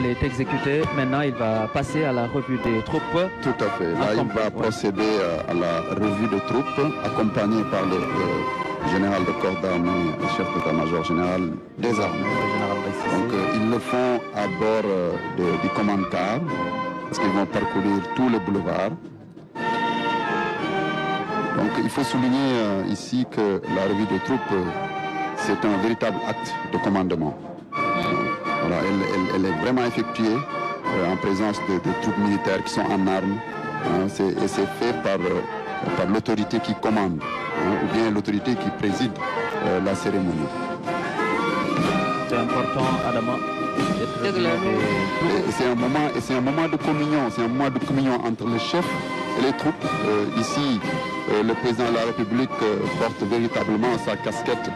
général est exécuté. Maintenant, il va passer à la revue des troupes. Tout à fait. Là, il va procéder à la revue des troupes, accompagné par le général de corps d'armée, chef d'état-major général des armées. Donc, ils le font à bord du command-car, parce qu'ils vont parcourir tous les boulevards. Donc, il faut souligner ici que la revue des troupes, c'est un véritable acte de commandement. Voilà, elle est vraiment effectuée en présence de troupes militaires qui sont en armes. Et c'est fait par l'autorité qui commande, ou bien l'autorité qui préside la cérémonie. C'est important, Adama. C'est un moment de communion. C'est un moment de communion entre les chefs et les troupes. Ici, le président de la République porte véritablement sa casquette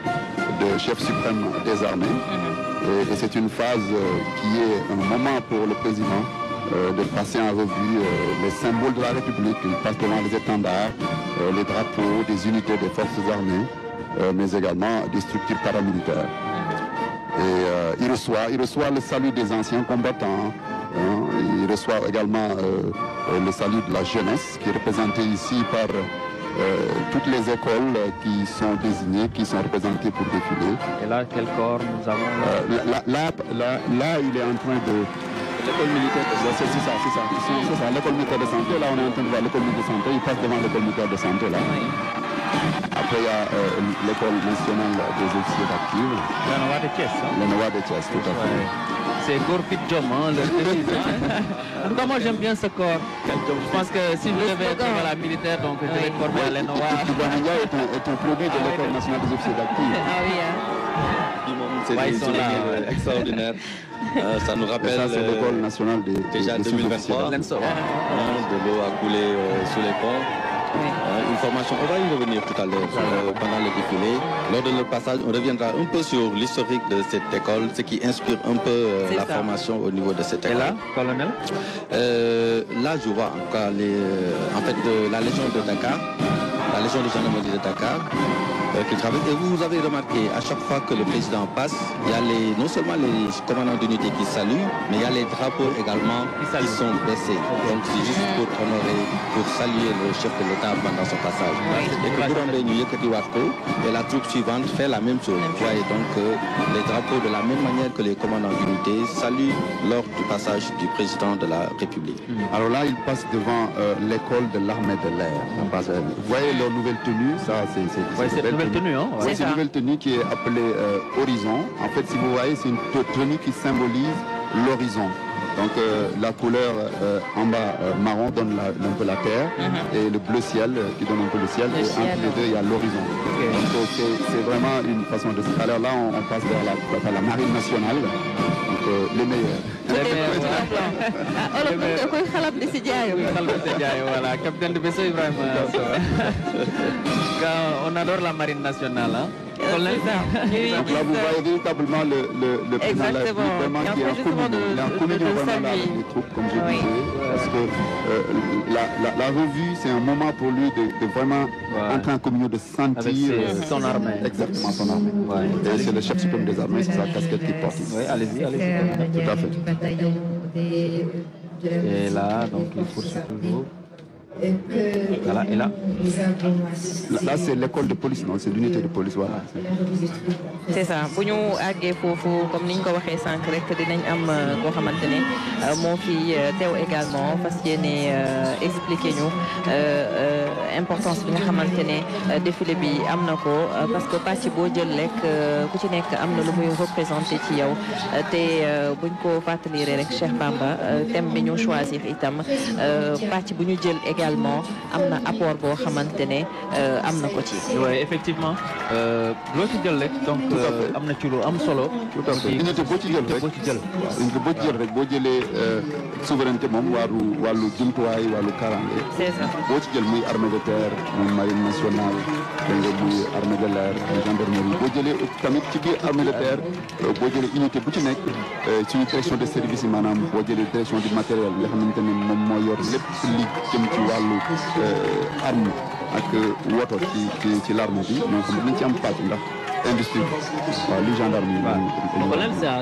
de chef suprême des armées. Et c'est une phase qui est un moment pour le président de passer en revue les symboles de la République. Il passe devant les étendards, les drapeaux des unités des forces armées, mais également des structures paramilitaires. Et il reçoit le salut des anciens combattants. Il reçoit également le salut de la jeunesse qui est représenté ici par toutes les écoles qui sont désignées, qui sont représentées pour défiler. Et là, quel corps nous avons là, il est en train de... L'école militaire, c'est ça, l'école militaire de santé. Là, on est en train de voir l'école militaire de santé. Il passe devant l'école militaire de santé, là. Oui. Après, il y a l'école nationale des officiers d'actifs. Le Nova de Thiès. Le Nova de Thiès, tout à fait. C'est Gorfit Jom, le devise. En tout cas, moi, j'aime bien ce corps. Je pense que si je devais être à la militaire, donc je vais former à l'ENOA. est un produit de l'école nationale des officiers d'actifs. Ah oui, hein. C'est des souvenirs extraordinaires. Ça nous rappelle c'est l'école nationale des déjà 2023. De l'eau a coulé sous les ponts. Une formation, on va y revenir tout à l'heure pendant le défilé. Lors de notre passage, on reviendra un peu sur l'historique de cette école, ce qui inspire un peu la formation au niveau de cette école. Et là, colonel là, je vois encore en fait la Légion de Dakar, la Légion de gendarmerie de Dakar. Et vous avez remarqué, à chaque fois que le président passe, il y a non seulement les commandants d'unité qui saluent, mais il y a les drapeaux également qui sont baissés. Donc c'est juste pour honorer, pour saluer le chef de l'État pendant son passage. Et la troupe suivante fait la même chose. Vous voyez donc les drapeaux de la même manière que les commandants d'unité saluent lors du passage du président de la République. Alors là, il passe devant l'école de l'armée de l'air. Vous voyez leur nouvelle tenue, ça c'est nouvelle tenue, hein? C'est une nouvelle tenue qui est appelée Horizon. En fait, si vous voyez, c'est une tenue qui symbolise l'horizon. Donc la couleur en bas marron donne un peu la terre et le bleu ciel qui donne un peu le ciel. Et entre les deux, il y a l'horizon. Donc c'est vraiment une façon de... Alors là, on passe vers la marine nationale. Donc les meilleurs. Voilà, capitaine de vaisseau Ibrahim. On adore la marine nationale. Hein? Donc là, vous voyez véritablement le président de la République vraiment qui est en communion vraiment avec les troupes, comme je disais. Parce que la revue, c'est un moment pour lui de vraiment entrer en communion, de sentir son armée. Exactement, son armée. Et c'est le chef suprême des armées, c'est sa casquette qui porte. Oui, allez-y. Tout à fait. Et là, donc il poursuit toujours. Voilà, et là c'est l'école de police, non? C'est l'unité de police, voilà. C'est ça. Bu ñu àggee foofu comme niñ ko waxee sànq rek dinañ am koo xamante ne moo fi teew également fas yéene expliquer ñu importance bi nga xamante ne défilé bi am na ko parce que pàcc boo jël rek ku ci nekk am na lu muy représenté ci yow te buñ ko fàttaliree rek Cheikh Bamba thème bi ñu choisir itam pàcc bu ñu jël également am na apport boo xamante ne am na ko ci. Oui, effectivement. loo ci jël rek donc am na ci lu am solo. tout à fait unité boo ci jël rek boo jëlee souveraineté moom wàllu jumtuwaay wàllu kaaraange. c'est ça boo ci jël muy armée de terre muy marine nationale muy armée de l'air muy gendarmerie boo jëlee tamit ci biir armée de terre boo jëlee unité bu ci nekk suñu direction de service yi maanaam boo jëlee direction du matériel nga xamante ne moom moo yor lépp li jëm ci wàllu arme ak woto ci l'armée bi ñoo xam nañ ci am pàcc ndax industrie li gendarmerie.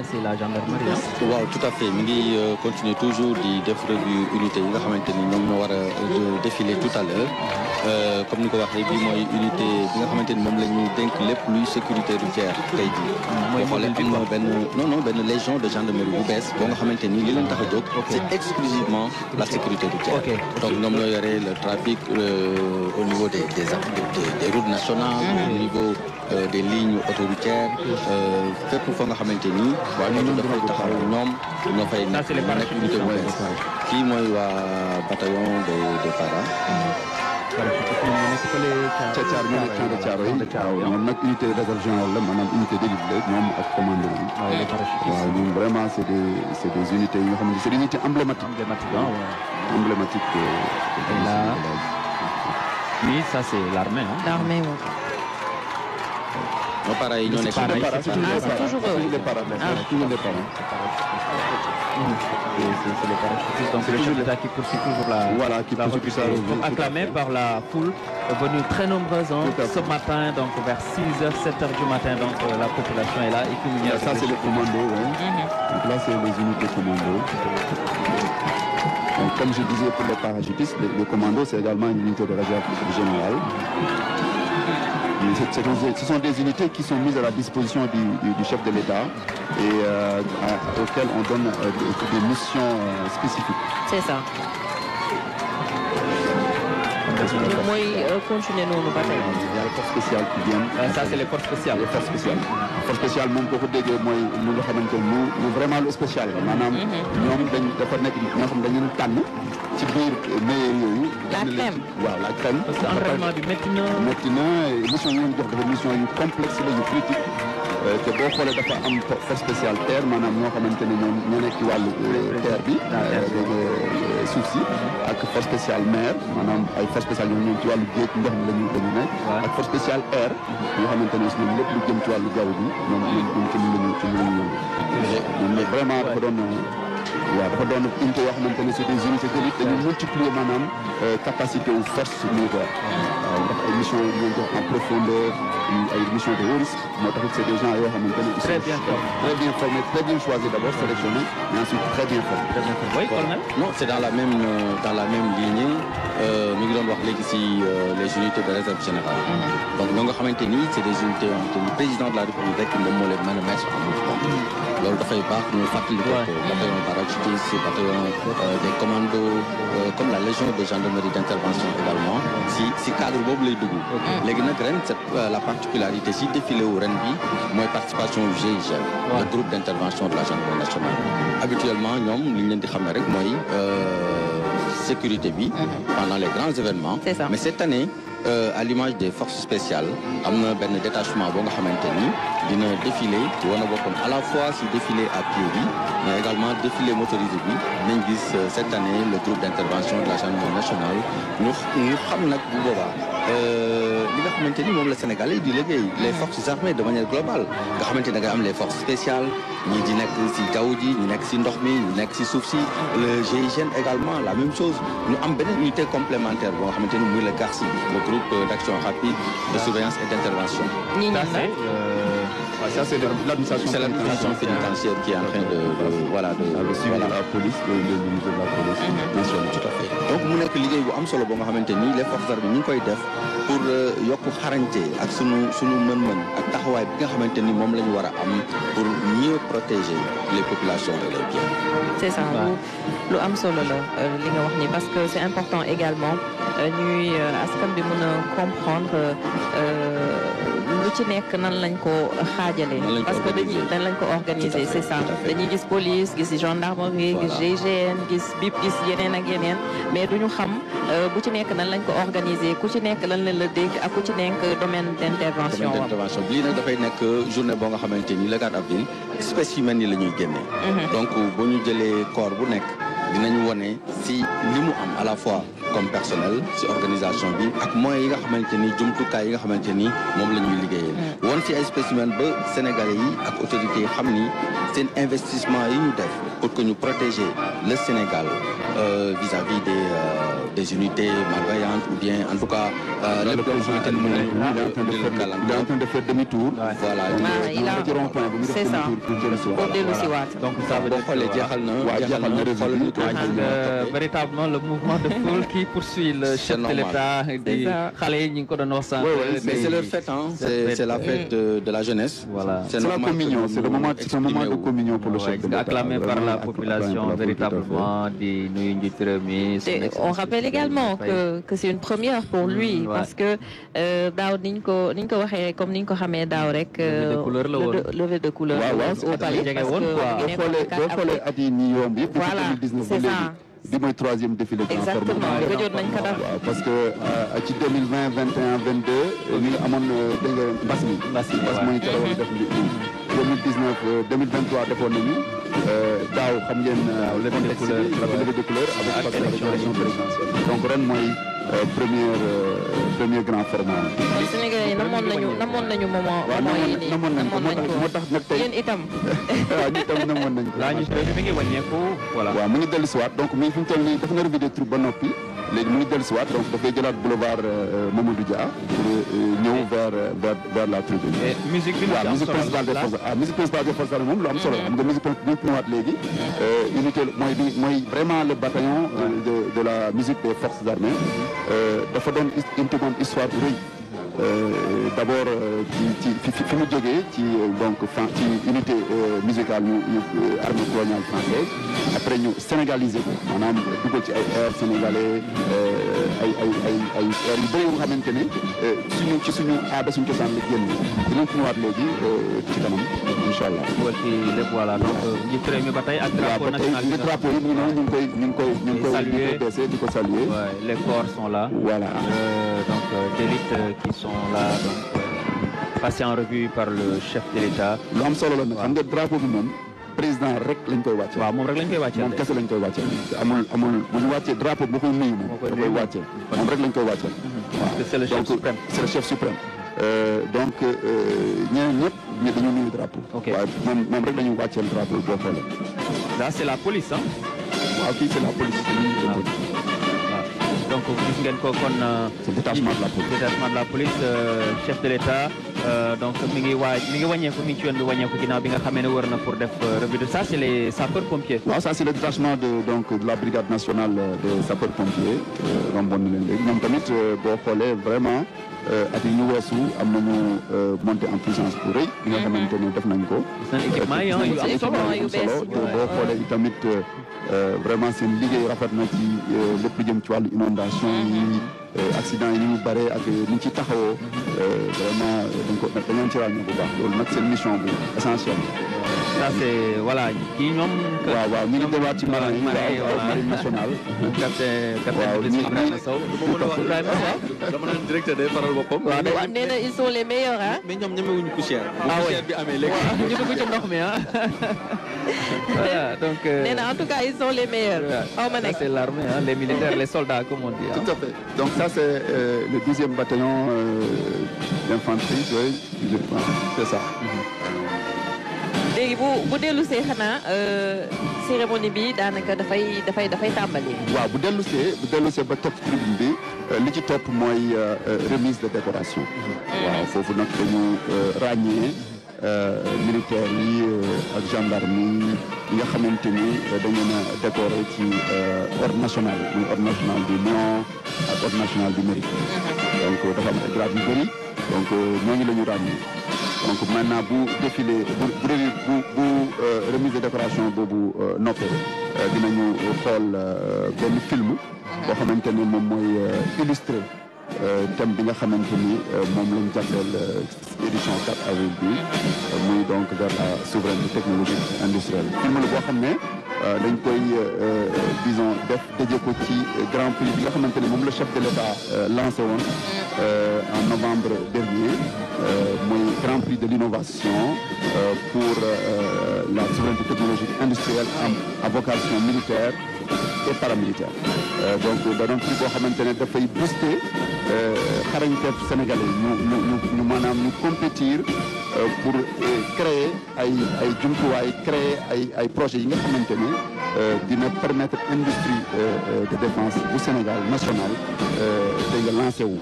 c'est la gendarmerie. waaw tout à fait mi ngi continuer toujours di def revue unité yi nga xamante ni ñoom ñoo war a défiler tout à l'heure comme ni ko waxee bii mooy unité bi nga xamante ni moom la ñu dénk lépp luy sécurité routière tey jii. boo xoolee am na benn légion de gendarmerie bu bees boo nga xamante ni li leen tax a jóg. c'est exclusivement la sécurité routière. donc ñoom ñoo yore le trafic au niveau des routes nationales. au niveau des lignes autoroutières. fépp fa nga xamante ni. waaw ñooñu dafay taxaw ñoom ñoo fay nekk unité bu bees. kii mooy waa bataillon de para. Thiar ñu nekk de Thiaroye yi ñoom nag unité réserve générale la maanaam unité d'élite la ñoom ak commando yi. waaw ñoom vraiment c'est des unités yi nga xam ne c'est des unités emblématiques. emblématiques. Oui, ça c'est l'armée. L'armée, oui. Non, pareil, ñoo nekk c'est toujours les paras. Toujours les paras. C'est les parachutistes. Donc le chef d'État qui poursuit toujours la route, acclamé par la foule venue très nombreuse ce matin, donc vers 6h, 7h du matin, donc la population est là. Et ça c'est le commando, donc là c'est les unités commando. Donc, comme je disais pour les parachutistes, le commando c'est également une unité de réserve générale. Ce sont des unités qui sont mises à la disposition du chef de l'État et auxquelles on donne des missions spécifiques. C'est ça. mooy continuer noonu ba tey. Il y a les forces spéciales qui viennent. Ça c'est les forces spéciales. Les forces spéciales. Force spéciale moom boo ko déggee mooy lu nga xamante ni vraiment lu spécial la maanaam. ñoom dafa nekk ñoo xam dañu leen tànn ci biir meilleur yooyu. la crème waaw la crème. parce que entraînement bi métti na mission yi ñu jox dafa mission yu complexe la yu critique te boo xoolee dafa am force spéciale terre maanaam ñoo xamante ne ñoo nekk ci wàllu terre bi. suuf si ak force spéciale mer maanaam ay force spéciale ñoom ci wàllu géej ndox mi la ñu nekk. ak force spéciale air ñoo xamante ne ñoom lépp lu jëm ci wàllu jaww ji ñoom ci lu ñu yëngu. mais vraiment dafa doon unité yoo xamante ne c'est des unités d'élite dañu multiplier maanaam capacité ou force militaire. waaw ndax ay missions yi ñu jox en profondeur ay missions de haut risque moo tax c'est des gens yoo xamante ne. très bien formés très bien choisis d'abord sélectionnés mais ensuite très bien formés. Oui, colonel. Non, c'est dans la même lignée mi ngi doon wax léegi ci les unités de réserve générale. donc ñoo nga xamante ni c'est des unités yoo xamante ni président de la République rek moom moo leen mën a mettre en mouvement. loolu dafay baax ñu fàttali ko bataillon parachutiste bataillon des commandos comme la légion de gendarmerie d'intervention également si cadre boobu lay dugg. léegi nag ren la particularité si défilé wu ren bi mooy participation GIGN. le groupe d'intervention de la gendarmerie nationale. habituellement ñoom li ñu leen di xamee rek mooy sécurité bi. pendant les grands événements. C'est ça. mais cette année à l'image des forces spéciales am na benn détachement boo nga xamante ni dina défilé wane boppam à la fois si défilé à pied bi mais également défilé motorisé bi nañ gis cette année le groupe d'intervention de la gendarmerie nationale ñu xam nag bu boobaa li nga xamante ni moom la Sénégalais di liggéey les forces armées de manière globale nga xamante ne da nga am les forces spéciales ñi di nekk si jaww ji ñu nekk si ndox mi ñu nekk si suuf si le GIGN également la même chose ñu am beneen unité complémentaire boo nga xamante ni muy le GARSI le groupe d'action rapide de surveillance et d'intervention. Ça c'est l'administration pénitentiaire qui est en train de suivre la police le ministre de la police nationale. Tout à fait. donc mu nekk liggéey bu am solo boo nga xamante ni les forces armées ñu ngi koy def pour yokk xarañte ak sunu mën-mën ak taxawaay bi nga xamante ni moom la ñu war a am pour mieux protéger les populations de leurs biens. c'est ça lu am solo la li nga wax ni parce que c'est important également ñuy askan bi mën a comprendre lu ci nekk nan lañ ko xaajale parce que dañ lañ ko organiser c'est ça dañuy gis police gis gendarmerie gis GIGN gis BIP gis yeneen ak yeneen mais duñu xam bu ci nekk nan lañ ko organiser ku ci nekk lan lañ la dégg ak ku ci nekk domaine d'intervention lii nag dafay nekk journée boo nga xamante ni le 4 avril espèces humaines yi la ñuy génne donc bu ñu jëlee corps bu nekk dinañu wone si li mu am à la fois comme personnel si organisation bi ak moyens yi nga xamante ni jumtukaay yi nga xamante ni moom la ñuy liggéeyee won si ay spécimens ba Sénégalais yi ak autorités yi xam ni seen investissement yi ñu def pour que ñu protéger le Sénégal vis-à-vis des unités malveillantes ou bien en tout cas il est en train de faire demi-tour. Voilà. C'est ça. Donc ça veut dire véritablement le mouvement de foule qui poursuit le chef de l'État. Mais c'est leur fête, hein. C'est la fête de la jeunesse. Voilà. C'est la communion, c'est un moment de communion pour le chef de l'État. Acclamé par la population véritablement. On rappelle également que c'est une première pour lui parce que daaw niñ ko waxee comme niñ ko xamee daaw rek levée de couleur au palais parce que boo xoolee at yi nii yomb yëpp depuis 2019 ba léegi bi mooy troisième défilé exactement gëjoon nañ ko def parce que ci 2020 21 22 ñu ngi amoon dégg nga mbas mi ñu ko def 2019 2023 defoon nañu daaw xam ngeen levée de couleur avec l'élection présidentielle donc ren mooy premier grand format. les Sénégalais yi namoon nañu moment yi nii namoon nañ ko moo tax nag tey yéen itam. waaw ñu itam namoon nañ ko. laa ñu mi ngi wàññeeku voilà. waaw mu ngi dellu si waat donc mi fi mu toll nii def na revue des troupes ba noppi léegi mu ngi dellu si waat donc dafay jëlaat boulevard Mamadou Dia pour ñëw vers la tribune. musique bi waaw musique principale des forces musique principale des forces armées moom lu am solo xam nga musique principale bi ñëwaat léegi unité mooy vraiment le bataillon de la musique des forces armées dafa doon histoire bu rëy d'abord fi mu jógee ci unité musicale ñu armée coloniale française après ñu sénégaliser ko maanaam dugal ci ay air sénégalais ay air yu bëri yoo xamante ne ci suñu aada suñu cosaan la génn dinañ fi ñëwaat léegi ci kanam incha allah. ci lépp voilà donc njiitu réew mi ba tey ak drapeau national bi drapeau yi ñu ngi koy baissé di ko saluer. Les corps sont là. Voilà. Donc d'élite qui sont là donc passés en revue par le chef de l'État. lu am solo la nag xam nga drapeau bi moom président rek lañ koy wàcce. waaw moom rek lañ koy wàcce. moom kese lañ koy wàcce. amul bu ñu wàccee drapeau bu ko nuyu moom. da koy wàcce moom rek lañ koy wàcce. waaw c'est le chef suprême. c'est le chef suprême. donc ñeneen ñëpp dañu nuyu drapeau. ok waaye moom rek dañuy wàcceel drapeau boo xoolee. là c'est la police hein. waaw kii c'est la police. donc gis ngeen ko kon. c'est détachement de la police. détachement de la police chef de l'État donc mi ngi wàññeeku mi ngi ci yoon bi wàññeeku ginnaaw bi nga xamee ne wër na pour def revue de ça c'est les sapeurs-pompiers. waaw ça c'est le détachement de la brigade nationale des sapeurs-pompiers romboon na leen léegi ñoom tamit boo xoolee vraiment at yi ñu weesu am nañu montée en puissance bu rëy. bi nga xamante ne def nañ ko. gis nañ équipement yi yu solo boo xoolee tamit vraiment seen liggéey rafet na ci lépp lu jëm ci wàllu inondation yi accident yi ni mu bare ak ni ñu ci taxawoo vraiment dañu ci ràññee bu baax loolu nag seen mission bu essentielle. ça c'est voilà kii ñoom. waaw ñu ngi demaat ci marine nationale. capitaine Ibrahima Sow. dama naan directeur day faral boppam. waaw nee na ils sont les meilleurs hein. mais ñoom ñemewuñu poussière. poussière bi amee léegi. ñu dugg ci ndox mi ah. voilà donc. nee na en tout cas ils sont les meilleurs. xaw ma nekk c'est l'armée hein, les militaires les soldats comme on dit. Tout à fait. Donc ça c'est le 12e bataillon d'infanterie c'est ça. léegi bu dellu see xanaa cérémonie bi daanaka dafay tàmbali. waaw bu dellu see ba topp tribune bi li ci topp mooy remise de décoration. waaw foofu nag dañu ràññee militaires yi ak gendarme yi nga xamante ni dañu leen a décoré ci ordre national muy ordre national du Lion ak ordre national du Mérite. donc dafa am ay grades yu bëri donc ñooñu la ñu ràññee. donc maintenant bu défilé bu remise de décoration boobu noppee dinañu xool benn film boo xamante ni moom mooy illustré thème bi nga xamante ni moom lañ jagleel édition 4 avril bi muy donc vers la souveraineté technologique industrielle film la boo xam ne dañ koy disons def déjee ko ci grand prix bi nga xamante ni moom le chef de l'État lancé woon en novembre dernier muy grand prix de l'innovation pour la souveraineté technologique industrielle à vocation militaire et paramilitaire donc da doon prix boo xamante ne dafay booster xarañteef sénégalais ñu maanaam ñu compétir pour créer ay jumtuwaay créer ay projets yi nga xamante ni dina permettre industrie de défense bu Sénégal national da nga lancé wu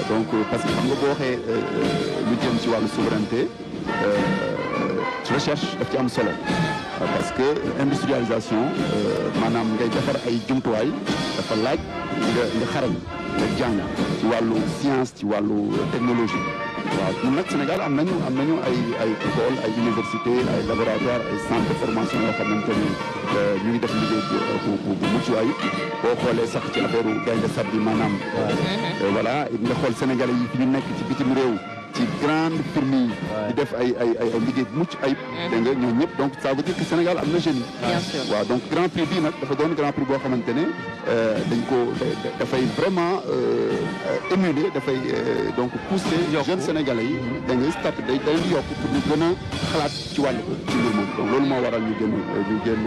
donc parce que xam nga boo waxee lu jëm ci wàllu souveraineté recherche daf ci am solo parce que industrialisation maanaam ngay defar ay jumtuwaay dafa laaj nga xarañ nga jàng ci wàllu science ci wàllu technologie waaw ñun nag Sénégal am nañu ay école ay université ay laboratoire ay centre de formation yoo xamante ni ñu ngi def liggéey bu mucc ayib boo xoolee sax ci affaire gaynde sab bi maanaam voilà nga xool Sénégalais yi fi ñu nekk ci bitim réew ci grande firme yi di def ay liggéey bu mucc ayib dégg nga ñoom ñëpp donc ça veut dire que Sénégal am na jeunes yi waaw donc grand prix bii nag dafa doon grand prix boo xamante ne dañ ko dafay vraiment émuler dafay donc pousser jeunes Sénégalais yi da ngay start day yokk pour ñu gën a xalaat ci wàllu ci mbir moom donc loolu moo waral ñu génn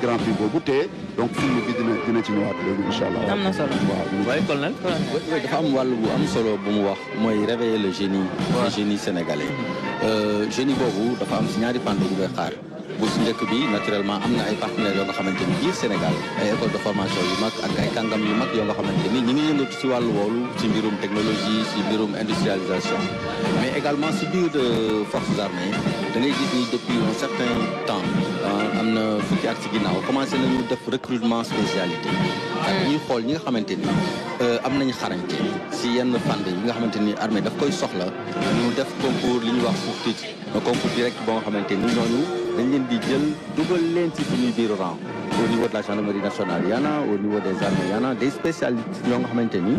grand prix boobu te donc film bi dina ci ñëwaat léegi incha allah. am na solo waaye colonel dafa am wàllu bu am solo bu mu wax mooy réveiller le génie sénégalais génie boobu dafa am si ñaari fànn yu koy xaar bu si njëkk bi naturellement am na ay partenaires yoo nga xamante ni biir Sénégal ay école de formation yu mag ak ay kàngam yu mag yoo nga xamante ni ñi ngi yëngatu si wàllu woolu si mbirum technologie si mbirum industrialisation mais également si biir forces armées da ngay gis ni depuis un certain temps am na fukki at si ginnaaw commencé nañu def recrutement spécialité ak ñuy xool ñi nga xamante ni am nañu xarañte si yenn fànn yi nga xamante ni armée daf koy soxla ñu def concours li ñuy wax pour titre concours direct boo nga xamante ni ñooñu dañ leen di jël dugal leen ci suñuy biir rang au niveau de la gendarmerie nationale y en a au niveau des armées y en a des spécialistes yoo nga xamante ni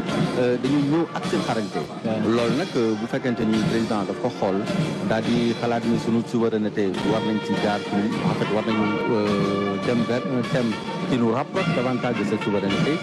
dañuy ñëw ak seen xarañte loolu nag bu fekkente ni président daf ko xool daal di xalaat ni suñu souveraineté war nañ ci jaar en fait war nañu dem vers un thème qui nous rapproche davantage de cette souveraineté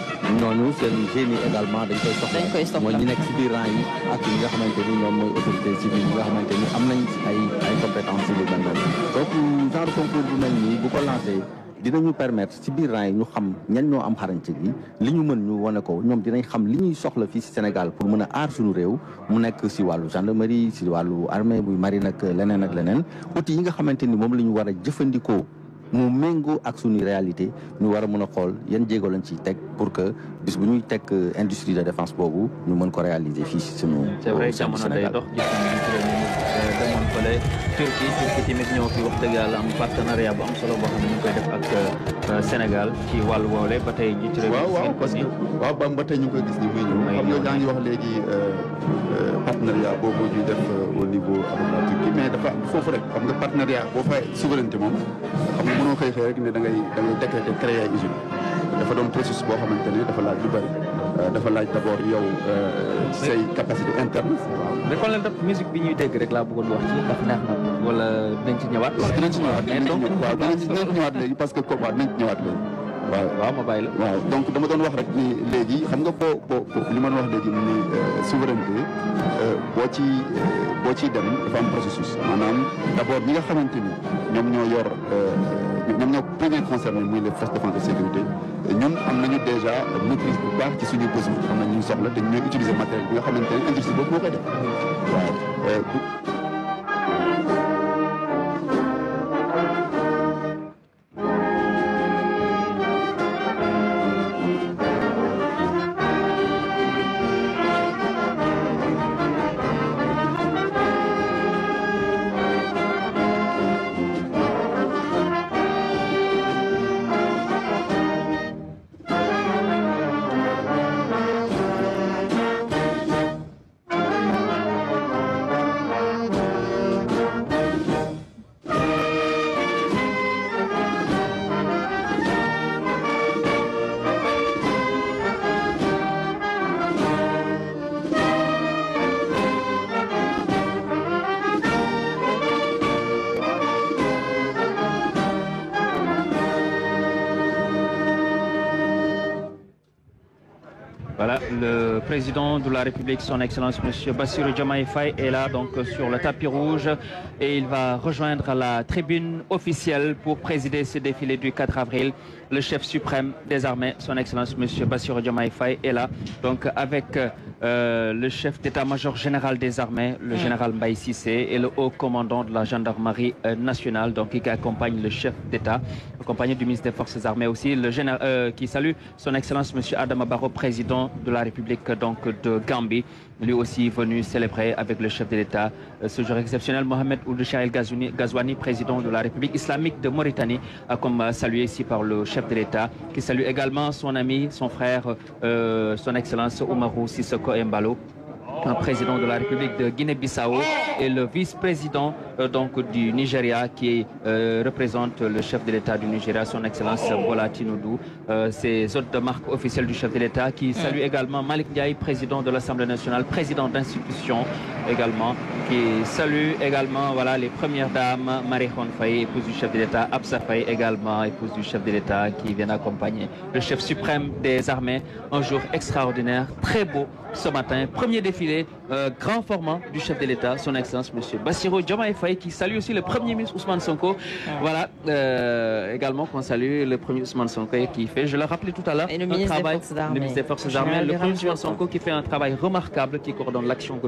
ñooñu seen génie également dañ koy soxla mooy ñi nekk ci biir rang yi ak ñi nga xamante ni ñoom mooy autorité civile yi nga xamante ni am nañ ay compétences civiles mel noonu donc genre concours bu mel nii bu ko lancé dinañu permettre ci biir rang yi ñu xam ñan ñoo am xarañte gi li ñu mën ñu wane ko ñoom dinañ xam li ñuy soxla fii ci Sénégal pour mën a aar suñu réew mu nekk ci wàllu gendarmerie ci wàllu armée bu marine ak leneen outils yi nga xamante ni moom la ñu war a jëfandikoo mu méngoo ak suñuy réalité ñu war a mën a xool yan jéego lañ ciy teg pour que bis bu ñuy teg industrie de défense boobu ñu mën ko réaliser fii ci suñu c'est vrai jamono day dox gis demoon fële Turquie tamit ñëw fi wax dëgg yàlla am partenariat bu am solo boo xam ne ñu koy def ak Sénégal ci wàllu woowle ba tey njiitu réew waaw parce que ba tey ñu ngi koy gis ni muy ñëw xam nga daa ngi wax léegi partenariat boobu ñuy def au niveau avec la Turquie mais dafa foofu rek xam nga partenariat boo fay souveraineté moom xam nga mënoo xëy rek ne da ngay décréter créer ay usine dafa doon processus boo xamante ne dafa laaj lu bëri dafa laaj d'abord yow say capacité interne waaw mais kon leen def musique bi ñuy dégg rek laa bëggoon wax ci ndax neex na wala dinañ ci ñëwaat dinañ ci ñëwaat léegi parce que waaw dinañ ci ñëwaat léegi waaw ma bàyyi la waaw donc dama doon wax rek ni léegi xam nga boo li ma doon wax léegi ni souveraineté boo ciy dem dafa am processus maanaam d'abord ñi nga xamante ni ñoom ñoo premier concerné muy les forces de défense et de sécurité ñun am nañu déjà maîtrise bu baax ci suñu besoin xam nañ ñu soxla te ñooy utiliser matériel bi nga xamante ne industrie boobu moo koy def waaw Voilà, le président de la République, son Excellence, M. Bassirou Diomaye Faye, est là donc sur le tapis rouge et il va rejoindre la tribune officielle pour présider ce défilé du 4 avril. Le chef suprême des armées, son Excellence, M. Bassirou Diomaye Faye, est là donc avec le chef d'état-major général des armées, le général Mbaye Cissé, et le haut commandant de la gendarmerie nationale, donc qui accompagne le chef d'État, accompagné du ministre des Forces armées aussi, le général qui salue son Excellence M. Adama Barrow, président de la République donc de Gambie, lui aussi venu célébrer avec le chef de l'État ce jour exceptionnel. Mohamed Ould Cheikh Ghazouani, président de la République islamique de Mauritanie, comme salué ici par le chef de l'État, qui salue également son ami, son frère, son Excellence Oumarou Sissoko Embalo, président de la République de Guinée-Bissau, et le vice-président donc du Nigeria qui représente le chef de l'État du Nigeria, son Excellence Bola Tinubu. Ces hôtes de marque officiels du chef de l'État qui salue également Malik Ndiaye, président de l'Assemblée nationale, président d'institution également, qui salue également voilà, les premières dames, Marie Khone Faye, épouse du chef de l'État, Absa Faye également, épouse du chef de l'État, qui viennent accompagner le chef suprême des armées. Un jour extraordinaire, très beau ce matin, premier défilé, grand format du chef de l'État, son Excellence M. Bassirou Diomaye Faye, qui salue aussi le Premier ministre Ousmane Sonko. Voilà, également qu'on salue le Premier Ousmane Sonko qui fait, je l'ai rappelé tout à l'heure, un travail, le ministre des Forces armées, le Premier Ousmane Sonko qui fait un travail remarquable, qui coordonne l'action